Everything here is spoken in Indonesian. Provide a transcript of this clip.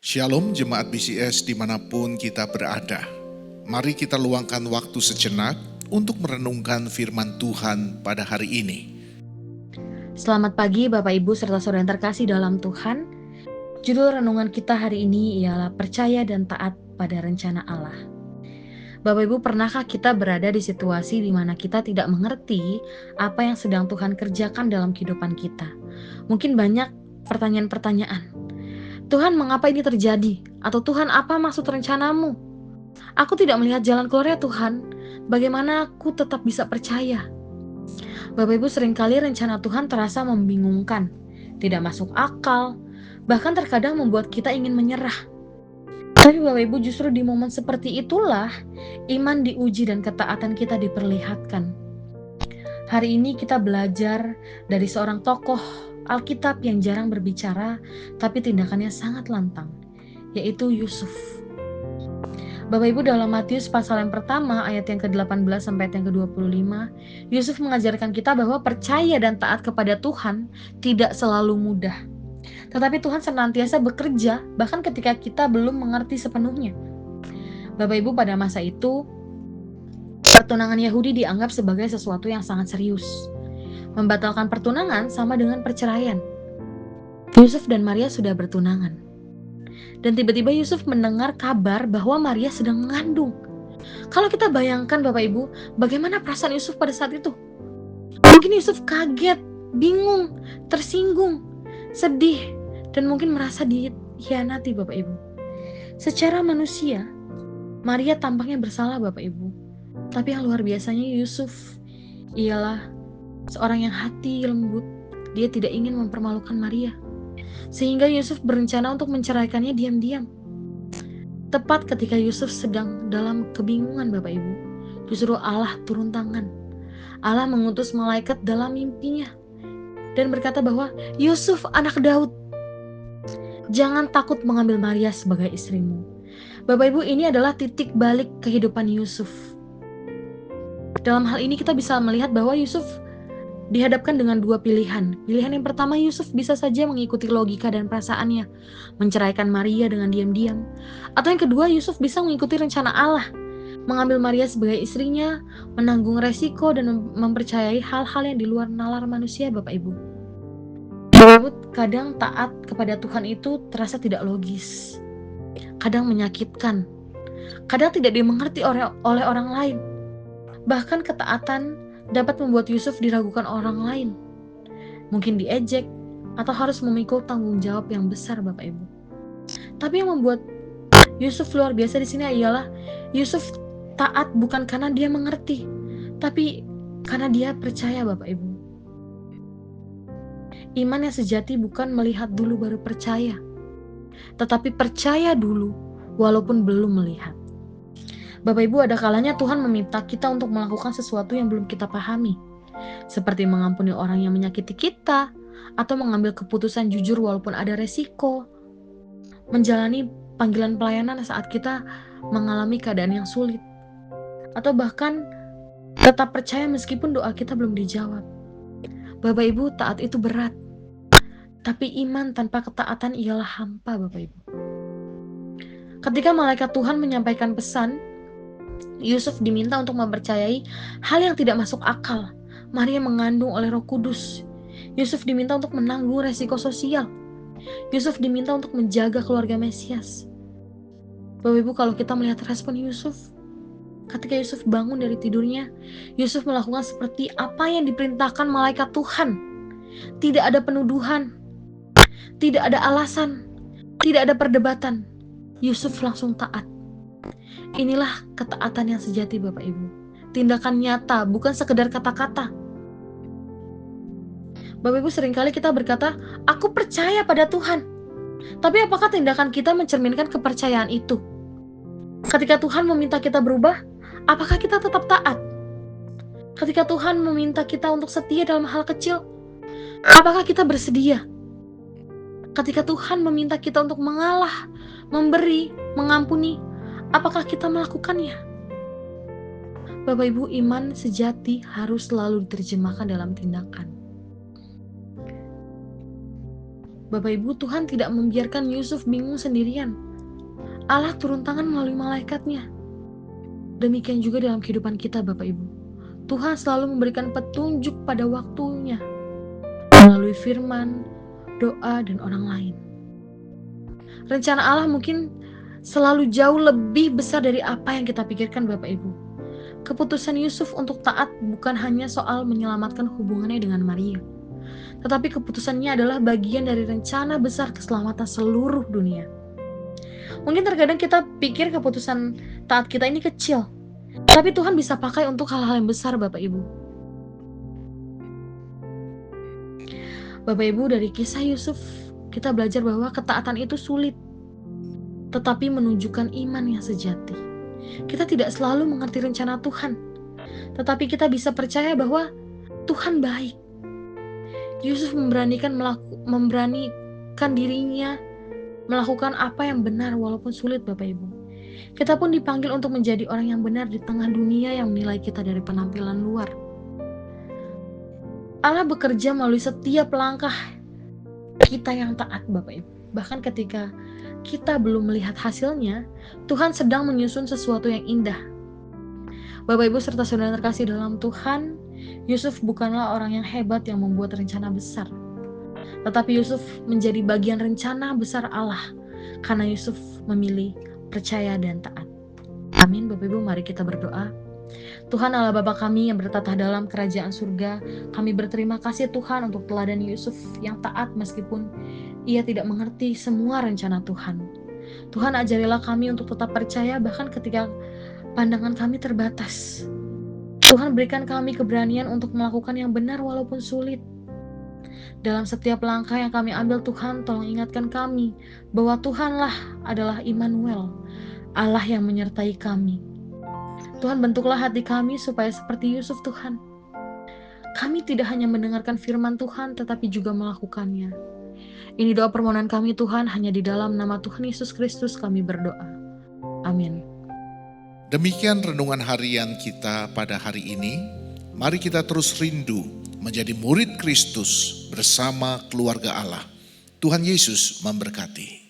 Shalom jemaat BCS dimanapun kita berada. Mari kita luangkan waktu sejenak untuk merenungkan firman Tuhan pada hari ini. Selamat pagi Bapak Ibu serta saudara yang terkasih dalam Tuhan. Judul renungan kita hari ini ialah percaya dan taat pada rencana Allah. Bapak Ibu, pernahkah kita berada di situasi di mana kita tidak mengerti apa yang sedang Tuhan kerjakan dalam kehidupan kita? Mungkin banyak pertanyaan-pertanyaan. Tuhan, mengapa ini terjadi? Atau Tuhan, apa maksud rencanamu? Aku tidak melihat jalan keluarnya Tuhan. Bagaimana aku tetap bisa percaya? Bapak Ibu, seringkali rencana Tuhan terasa membingungkan, tidak masuk akal, bahkan terkadang membuat kita ingin menyerah. Tapi Bapak Ibu, justru di momen seperti itulah iman diuji dan ketaatan kita diperlihatkan. Hari ini kita belajar dari seorang tokoh Alkitab yang jarang berbicara, tapi tindakannya sangat lantang, yaitu Yusuf. Bapak Ibu, dalam Matius pasal yang pertama ayat yang ke-18 sampai ayat yang ke-25, Yusuf mengajarkan kita bahwa percaya dan taat kepada Tuhan tidak selalu mudah. Tetapi Tuhan senantiasa bekerja bahkan ketika kita belum mengerti sepenuhnya. Bapak Ibu, pada masa itu pertunangan Yahudi dianggap sebagai sesuatu yang sangat serius. Membatalkan pertunangan sama dengan perceraian. Yusuf dan Maria sudah bertunangan. Dan tiba-tiba Yusuf mendengar kabar bahwa Maria sedang mengandung. Kalau kita bayangkan Bapak Ibu, bagaimana perasaan Yusuf pada saat itu? Mungkin Yusuf kaget, bingung, tersinggung, sedih, dan mungkin merasa dikhianati Bapak Ibu. Secara manusia, Maria tampaknya bersalah Bapak Ibu. Tapi yang luar biasanya Yusuf ialah seorang yang hati lembut. Dia tidak ingin mempermalukan Maria. Sehingga Yusuf berencana untuk menceraikannya diam-diam. Tepat ketika Yusuf sedang dalam kebingungan Bapak Ibu, justru Allah turun tangan. Allah mengutus malaikat dalam mimpinya dan berkata bahwa Yusuf anak Daud, jangan takut mengambil Maria sebagai istrimu. Bapak Ibu, ini adalah titik balik kehidupan Yusuf. Dalam hal ini kita bisa melihat bahwa Yusuf dihadapkan dengan dua pilihan. Pilihan yang pertama, Yusuf bisa saja mengikuti logika dan perasaannya, menceraikan Maria dengan diam-diam. Atau yang kedua, Yusuf bisa mengikuti rencana Allah, mengambil Maria sebagai istrinya, menanggung resiko dan mempercayai hal-hal yang di luar nalar manusia Bapak Ibu. Bapak Ibu, kadang taat kepada Tuhan itu terasa tidak logis, kadang menyakitkan, kadang tidak dimengerti oleh orang lain. Bahkan ketaatan dapat membuat Yusuf diragukan orang lain, mungkin diejek, atau harus memikul tanggung jawab yang besar Bapak Ibu. Tapi yang membuat Yusuf luar biasa di sini ialah Yusuf taat bukan karena dia mengerti, tapi karena dia percaya Bapak Ibu. Iman yang sejati bukan melihat dulu baru percaya, tetapi percaya dulu walaupun belum melihat. Bapak Ibu, ada kalanya Tuhan meminta kita untuk melakukan sesuatu yang belum kita pahami, seperti mengampuni orang yang menyakiti kita, atau mengambil keputusan jujur walaupun ada resiko, menjalani panggilan pelayanan saat kita mengalami keadaan yang sulit, atau bahkan tetap percaya meskipun doa kita belum dijawab. Bapak Ibu, taat itu berat, tapi iman tanpa ketaatan ialah hampa Bapak Ibu. Ketika malaikat Tuhan menyampaikan pesan, Yusuf diminta untuk mempercayai hal yang tidak masuk akal. Maria mengandung oleh Roh Kudus. Yusuf diminta untuk menanggung resiko sosial. Yusuf diminta untuk menjaga keluarga Mesias. Bapak Ibu, kalau kita melihat respon Yusuf, ketika Yusuf bangun dari tidurnya, Yusuf melakukan seperti apa yang diperintahkan malaikat Tuhan. Tidak ada penuduhan, tidak ada alasan, tidak ada perdebatan. Yusuf langsung taat. Inilah ketaatan yang sejati Bapak Ibu. Tindakan nyata, bukan sekedar kata-kata. Bapak Ibu, seringkali kita berkata, aku percaya pada Tuhan. Tapi apakah tindakan kita mencerminkan kepercayaan itu? Ketika Tuhan meminta kita berubah, apakah kita tetap taat? Ketika Tuhan meminta kita untuk setia dalam hal kecil, apakah kita bersedia? Ketika Tuhan meminta kita untuk mengalah, memberi, mengampuni, apakah kita melakukannya? Bapak Ibu, iman sejati harus selalu diterjemahkan dalam tindakan. Bapak Ibu, Tuhan tidak membiarkan Yusuf bingung sendirian. Allah turun tangan melalui malaikatnya. Demikian juga dalam kehidupan kita Bapak Ibu. Tuhan selalu memberikan petunjuk pada waktunya melalui firman, doa, dan orang lain. Rencana Allah mungkin selalu jauh lebih besar dari apa yang kita pikirkan Bapak Ibu. Keputusan Yusuf untuk taat bukan hanya soal menyelamatkan hubungannya dengan Maria, tetapi keputusannya adalah bagian dari rencana besar keselamatan seluruh dunia. Mungkin terkadang kita pikir keputusan taat kita ini kecil, tapi Tuhan bisa pakai untuk hal-hal yang besar Bapak Ibu. Bapak Ibu, dari kisah Yusuf, kita belajar bahwa ketaatan itu sulit, tetapi menunjukkan iman yang sejati. Kita tidak selalu mengerti rencana Tuhan, tetapi kita bisa percaya bahwa Tuhan baik. Yusuf memberanikan dirinya melakukan apa yang benar walaupun sulit Bapak Ibu. Kita pun dipanggil untuk menjadi orang yang benar di tengah dunia yang menilai kita dari penampilan luar. Allah bekerja melalui setiap langkah kita yang taat Bapak Ibu. Bahkan ketika kita belum melihat hasilnya, Tuhan sedang menyusun sesuatu yang indah. Bapak Ibu serta saudara terkasih dalam Tuhan, Yusuf bukanlah orang yang hebat yang membuat rencana besar. Tetapi Yusuf menjadi bagian rencana besar Allah karena Yusuf memilih percaya dan taat. Amin. Bapak Ibu, mari kita berdoa. Tuhan Allah Bapa kami yang bertatah dalam kerajaan surga, kami berterima kasih Tuhan untuk teladan Yusuf yang taat meskipun ia tidak mengerti semua rencana Tuhan. Tuhan, ajarilah kami untuk tetap percaya bahkan ketika pandangan kami terbatas. Tuhan, berikan kami keberanian untuk melakukan yang benar walaupun sulit. Dalam setiap langkah yang kami ambil Tuhan, tolong ingatkan kami bahwa Tuhanlah adalah Immanuel, Allah yang menyertai kami. Tuhan, bentuklah hati kami supaya seperti Yusuf Tuhan. Kami tidak hanya mendengarkan firman Tuhan tetapi juga melakukannya. Ini doa permohonan kami Tuhan, hanya di dalam nama Tuhan Yesus Kristus kami berdoa. Amin. Demikian renungan harian kita pada hari ini. Mari kita terus rindu menjadi murid Kristus bersama keluarga Allah. Tuhan Yesus memberkati.